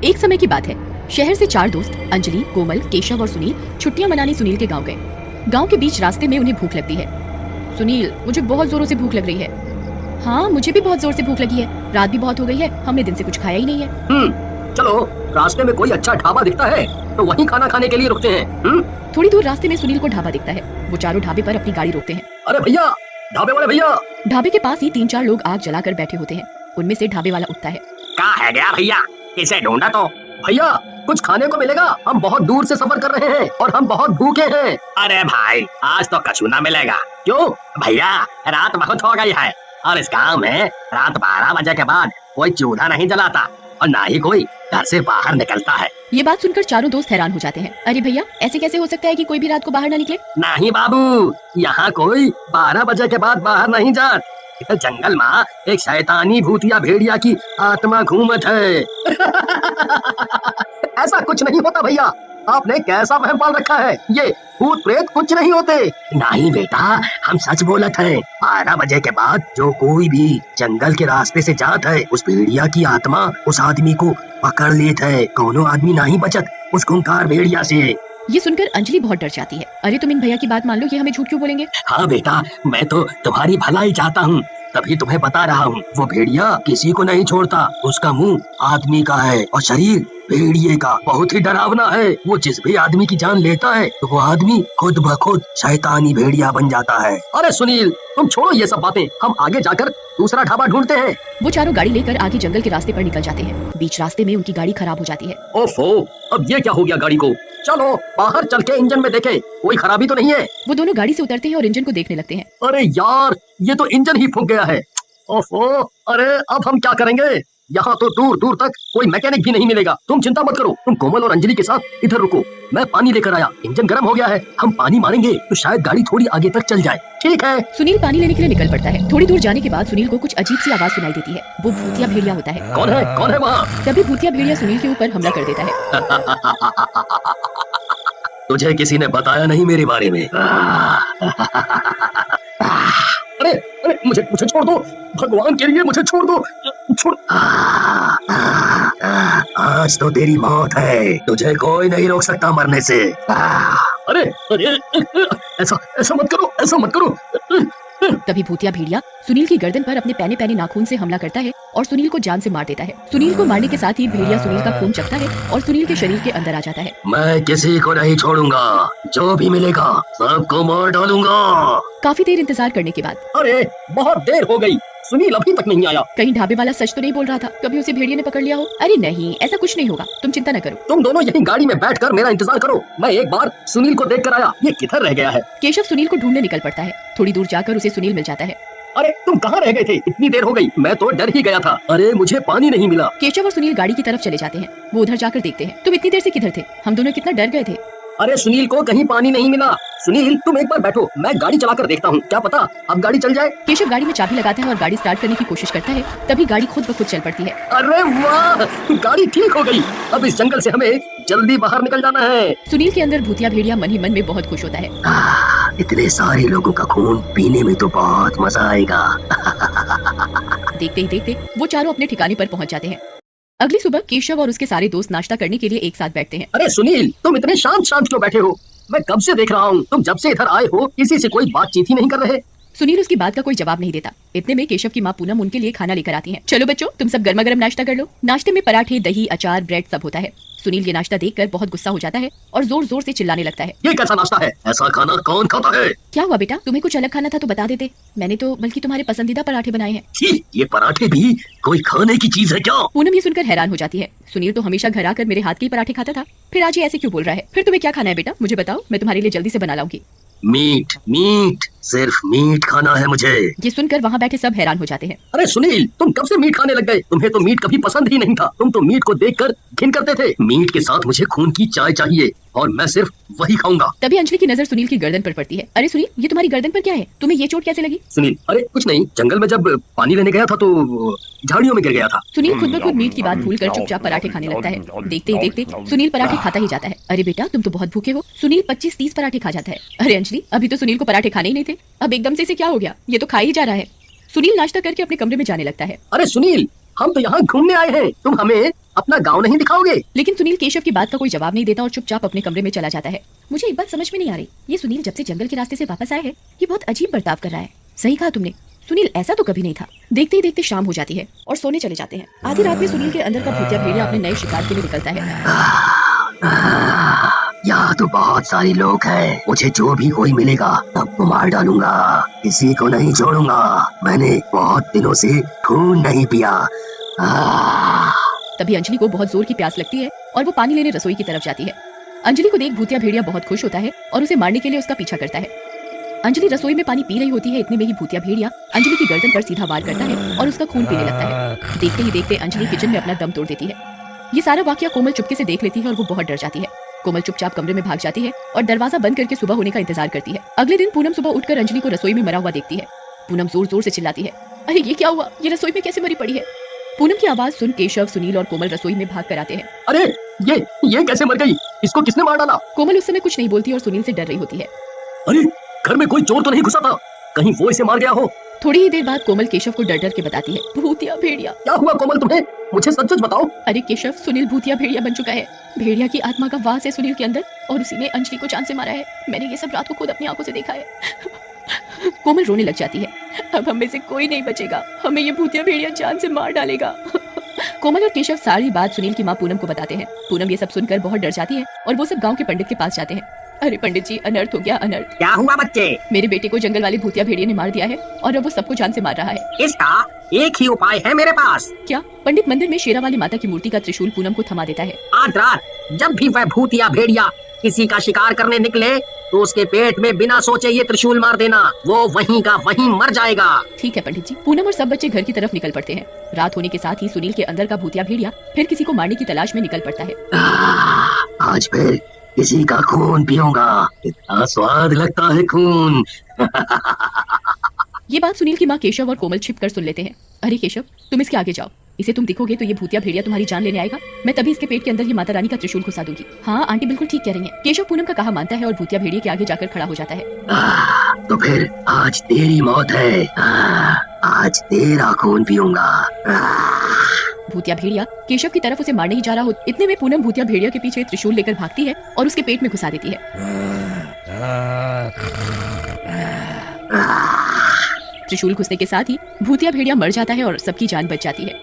एक समय की बात है, शहर से 4 दोस्त अंजलि, कोमल, केशव और सुनील छुट्टियां मनाने सुनील के गांव गए। गांव के बीच रास्ते में उन्हें भूख लगती है। सुनील, मुझे बहुत जोरों से भूख लग रही है। हाँ, मुझे भी बहुत जोर से भूख लगी है। रात भी बहुत हो गई है, हमने दिन से कुछ खाया ही नहीं है। चलो, रास्ते में कोई अच्छा ढाबा दिखता है तो वहीं खाना खाने के लिए रुकते हैं। थोड़ी दूर रास्ते में सुनील को ढाबा दिखता है। वो चारों ढाबे पर अपनी गाड़ी रोकते हैं। अरे भैया, ढाबे वाले भैया। ढाबे के पास ही 3-4 लोग आग जलाकर बैठे होते हैं। उनमें से ढाबे वाला उठता है। क्या है गया भैया, किसे ढूंढा तो? भैया, कुछ खाने को मिलेगा? हम बहुत दूर से सफर कर रहे हैं और हम बहुत भूखे हैं। अरे भाई, आज तो कछु ना मिलेगा। क्यों? भैया, रात बहुत हो गई है और इस गांव में रात 12 बजे के बाद कोई चूल्हा नहीं जलाता और ना ही कोई घर से बाहर निकलता है। ये बात सुनकर चारों दोस्त हैरान हो जाते हैं। अरे भैया, ऐसे कैसे हो सकता है कि कोई भी रात को बाहर ना निकले? नहीं बाबू, यहाँ कोई 12 बजे के बाद बाहर नहीं जात। इधर जंगल में एक शैतानी भूतिया भेड़िया की आत्मा घूमत है। ऐसा कुछ नहीं होता भैया, आपने कैसा वहम पाल रखा है? ये भूत प्रेत कुछ नहीं होते। नहीं बेटा, हम सच बोलत हैं। 12 बजे के बाद जो कोई भी जंगल के रास्ते से जात है, उस भेड़िया की आत्मा उस आदमी को पकड़ लेत है। कोनो आदमी नहीं बचत उस खूंखार भेड़िया से। ये सुनकर अंजलि बहुत डर जाती है। अरे तुम इन भैया की बात मान लो, ये हमें झूठ क्यों बोलेंगे? हाँ बेटा, मैं तो तुम्हारी भलाई चाहता हूँ, तभी तुम्हें बता रहा हूँ। वो भेड़िया किसी को नहीं छोड़ता। उसका मुंह आदमी का है और शरीर भेड़िए का। बहुत ही डरावना है। वो जिस भी आदमी की जान लेता है तो वो आदमी खुद ब खुद शैतानी भेड़िया बन जाता है। अरे सुनील, तुम छोड़ो ये सब बातें, हम आगे जाकर दूसरा ढाबा ढूंढते हैं। वो चारों गाड़ी लेकर आगे जंगल के रास्ते पर निकल जाते हैं। बीच रास्ते में उनकी गाड़ी खराब हो जाती है। ओफो, अब ये क्या हो गया गाड़ी को? चलो बाहर चल के इंजन में देखें, कोई खराबी तो नहीं है। वो दोनों गाड़ी से उतरते हैं और इंजन को देखने लगते हैं। अरे यार, ये तो इंजन ही फूक गया है। ओफो, अरे अब हम क्या करेंगे? यहाँ तो दूर दूर तक कोई मैकेनिक भी नहीं मिलेगा। तुम चिंता मत करो, तुम कोमल और अंजलि के साथ इधर रुको, मैं पानी लेकर आया। इंजन गर्म हो गया है, हम पानी मारेंगे तो शायद गाड़ी थोड़ी आगे तक चल जाए। ठीक है। सुनील पानी लेने के लिए निकल पड़ता है। थोड़ी दूर जाने के बाद सुनील को कुछ अजीब सी आवाज सुनाई देती है। वो भूतिया भेड़िया होता है। कौन है? कौन है वहाँ? तभी भूतिया भेड़िया सुनील के ऊपर हमला कर देता है। तुझे किसी ने बताया नहीं मेरे बारे में? अरे अरे, मुझे छोड़ दो, भगवान के लिए मुझे छोड़ दो, छोड़। आज तो तेरी मौत है, तुझे कोई नहीं रोक सकता मरने से। अरे अरे, ऐसा मत करो, ऐसा मत करो। तभी भूतिया भेड़िया सुनील की गर्दन पर अपने पैने पैने नाखून से हमला करता है और सुनील को जान से मार देता है। सुनील को मारने के साथ ही भेड़िया सुनील का खून चखता है और सुनील के शरीर के अंदर आ जाता है। मैं किसी को नहीं छोड़ूंगा, जो भी मिलेगा सबको मार डालूंगा। काफी देर इंतजार करने के बाद, अरे बहुत देर हो गई, सुनील अभी तक नहीं आया। कहीं ढाबे वाला सच तो नहीं बोल रहा था? कभी उसे भेड़िया ने पकड़ लिया हो? अरे नहीं, ऐसा कुछ नहीं होगा, तुम चिंता न करो। तुम दोनों यहीं गाड़ी में बैठकर मेरा इंतजार करो, मैं एक बार सुनील को देख कर आया। ये किधर रह गया है? केशव सुनील को ढूंढने निकल पड़ता है। थोड़ी दूर जाकर उसे सुनील मिल जाता है। अरे तुम कहाँ रह गए थे? इतनी देर हो गई, मैं तो डर ही गया था। अरे मुझे पानी नहीं मिला। केशव और सुनील गाड़ी की तरफ चले जाते हैं। वो उधर जाकर देखते हैं। तुम इतनी देर से किधर थे? हम दोनों कितना डर गए थे। अरे सुनील को कहीं पानी नहीं मिला। सुनील, तुम एक बार बैठो, मैं गाड़ी चलाकर देखता हूँ, क्या पता अब गाड़ी चल जाए। केशव गाड़ी में चाबी लगाता है और गाड़ी स्टार्ट करने की कोशिश करता है। तभी गाड़ी खुद ब खुद चल पड़ती है। अरे वाह, गाड़ी ठीक हो गई। अब इस जंगल से हमें जल्दी बाहर निकल जाना है। सुनील के अंदर भूतिया भेड़िया मन ही मन में बहुत खुश होता है। इतने सारे लोगों का खून पीने में तो बहुत मजा आएगा। देखते ही देखते वो चारों अपने ठिकाने पर पहुंच जाते हैं। अगली सुबह केशव और उसके सारे दोस्त नाश्ता करने के लिए एक साथ बैठते हैं। अरे सुनील, तुम इतने शांत शांत क्यों बैठे हो? मैं कब से देख रहा हूँ, तुम जब से इधर आए हो किसी से कोई बातचीत ही नहीं कर रहे। सुनील उसकी बात का कोई जवाब नहीं देता। इतने में केशव की माँ पूनम उनके लिए खाना लेकर आती हैं। चलो बच्चों, तुम सब गर्मा गर्म नाश्ता कर लो। नाश्ते में पराठे, दही, अचार, ब्रेड सब होता है। सुनील ये नाश्ता देखकर बहुत गुस्सा हो जाता है और जोर जोर से चिल्लाने लगता है। ये कैसा नाश्ता है? ऐसा खाना कौन खाता है? क्या हुआ बेटा, तुम्हें कुछ अलग खाना था तो बता देते। मैंने तो बल्कि तुम्हारे पसंदीदा पराठे बनाए हैं। ये पराठे भी कोई खाने की चीज है क्या? पूनम ये सुनकर हैरान हो जाती है। सुनील तो हमेशा घर आकर मेरे हाथ के ही पराठे खाता था, फिर आज ये ऐसे क्यों बोल रहा है? फिर तुम्हें क्या खाना है बेटा, मुझे बताओ, मैं तुम्हारे लिए जल्दी से बना लाऊंगी। मीट, मीट, सिर्फ मीट खाना है मुझे। ये सुनकर वहाँ बैठे सब हैरान हो जाते हैं। अरे सुनील, तुम कब से मीट खाने लग गए? तुम्हें तो मीट कभी पसंद ही नहीं था। तुम तो मीट को देखकर घिन करते थे। मीट के साथ मुझे खून की चाय चाहिए और मैं सिर्फ वही खाऊंगा। तभी अंजलि की नजर सुनील की गर्दन पर पड़ती है। अरे सुनील, ये तुम्हारी गर्दन पर क्या है? तुम्हें ये चोट कैसे लगी? सुनील, अरे कुछ नहीं, जंगल में जब पानी लेने गया था तो झाड़ियों में गिर गया था। सुनील खुद ब खुद मीट की बात भूलकर चुपचाप पराठे खाने लगता है। देखते ही देखते सुनील पराठे खाता ही जाता है। अरे बेटा, तुम तो बहुत भूखे हो। सुनील 25-30 पराठे खा जाता है। अरे अंजलि, अभी तो सुनील को पराठे खाने ही नहीं थे, अब एकदम से इसे क्या हो गया? ये तो खा ही जा रहा है। सुनील नाश्ता करके अपने कमरे में जाने लगता है। अरे सुनील, हम तो यहाँ घूमने आए हैं, तुम हमें अपना गांव नहीं दिखाओगे? लेकिन सुनील केशव की बात का कोई जवाब नहीं देता और चुपचाप अपने कमरे में चला जाता है। मुझे एक बात समझ में नहीं आ रही, ये सुनील जब से जंगल के रास्ते से वापस आए हैं ये बहुत अजीब बर्ताव कर रहा है। सही कहा तुमने, सुनील ऐसा तो कभी नहीं था। देखते ही देखते शाम हो जाती है और सोने चले जाते हैं। आधी रात में सुनील के अंदर का भूतिया भेड़िया अपने नए शिकार के लिए निकलता है। यहाँ तो बहुत सारे लोग हैं, मुझे जो भी कोई मिलेगा सबको मार डालूंगा, किसी को नहीं छोड़ूंगा। मैंने बहुत दिनों से खून नहीं पिया। तभी अंजलि को बहुत जोर की प्यास लगती है और वो पानी लेने रसोई की तरफ जाती है। अंजलि को देख भूतिया भेड़िया बहुत खुश होता है और उसे मारने के लिए उसका पीछा करता है। अंजलि रसोई में पानी पी रही होती है, इतने में ही भूतिया भेड़िया अंजलि की गर्दन पर सीधा वार करता है और उसका खून पीने लगता है। देखते ही देखते अंजलि किचन में अपना दम तोड़ देती है। ये सारा वाकया कोमल चुपके से देख लेती है और वो बहुत डर जाती है। कोमल चुपचाप कमरे में भाग जाती है और दरवाजा बंद करके सुबह होने का इंतजार करती है। अगले दिन पूनम सुबह उठकर अंजलि को रसोई में मरा हुआ देखती है। पूनम जोर जोर से चिल्लाती है, अरे ये क्या हुआ, ये रसोई में कैसे मरी पड़ी है? पूनम की आवाज सुन केशव, सुनील और कोमल रसोई में भाग कर आते हैं। अरे ये कैसे मर गई? इसको किसने मार डाला? कोमल उस समय कुछ नहीं बोलती और सुनील से डर रही होती है। अरे घर में कोई चोर तो नहीं घुसा था? कहीं वो इसे मार गया हो? थोड़ी ही देर बाद कोमल केशव को डर डर के बताती है, भूतिया भेड़िया। क्या हुआ कोमल तुम्हें? मुझे सच सच बताओ। अरे केशव, सुनील भूतिया भेड़िया बन चुका है। भेड़िया की आत्मा का वास है सुनील के अंदर और उसी ने अंजलि को जान से मारा है। मैंने ये सब रात को खुद अपनी आंखों से देखा है। कोमल रोने लग जाती है। अब हम में से कोई नहीं बचेगा, हमें ये भूतिया भेड़िया जान से मार डालेगा। कोमल और केशव सारी बात सुनील की माँ पूनम को बताते हैं। पूनम ये सब सुनकर बहुत डर जाती है और वो सब गांव के पंडित के पास जाते हैं। अरे पंडित जी, अनर्थ हो गया, अनर्थ। क्या हुआ बच्चे? मेरे बेटे को जंगल वाले भूतिया भेड़िया ने मार दिया है और अब वो सबको जान से मार रहा है। इसका एक ही उपाय है मेरे पास। क्या? पंडित मंदिर में शेरा वाली माता की मूर्ति का त्रिशूल पूनम को थमा देता है। आज रात जब भी वह भूतिया भेड़िया किसी का शिकार करने निकले तो उसके पेट में बिना सोचे ये त्रिशूल मार देना, वो वहीं का वहीं मर जाएगा। ठीक है पंडित जी। पूनम और सब बच्चे घर की तरफ निकल पड़ते हैं। रात होने के साथ ही सुनील के अंदर का भूतिया भेड़िया फिर किसी को मारने की तलाश में निकल पड़ता है। आज फिर किसी का खून पीऊंगा, इतना स्वाद लगता है खून। ये बात सुनील की माँ केशव और कोमल छिप कर सुन लेते हैं। अरे केशव, तुम इसके आगे जाओ, इसे तुम दिखोगे तो ये भूतिया भेड़िया तुम्हारी जान लेने आएगा। मैं तभी इसके पेट के अंदर ये माता रानी का त्रिशूल घुसा दूंगी। हाँ आंटी बिल्कुल ठीक कह रही हैं। केशव पूनम का कहा मानता है और भूतिया भेड़िया के आगे जाकर खड़ा हो जाता है। तो फिर आज तेरी मौत है। आज तेरा खून पीऊंगा। भूतिया भेड़िया केशव की तरफ उसे मारने ही जा रहा हो, इतने में पूनम भूतिया भेड़िया के पीछे त्रिशूल लेकर भागती है और उसके पेट में घुसा देती है। त्रिशूल घुसने के साथ ही भूतिया भेड़िया मर जाता है और सबकी जान बच जाती है।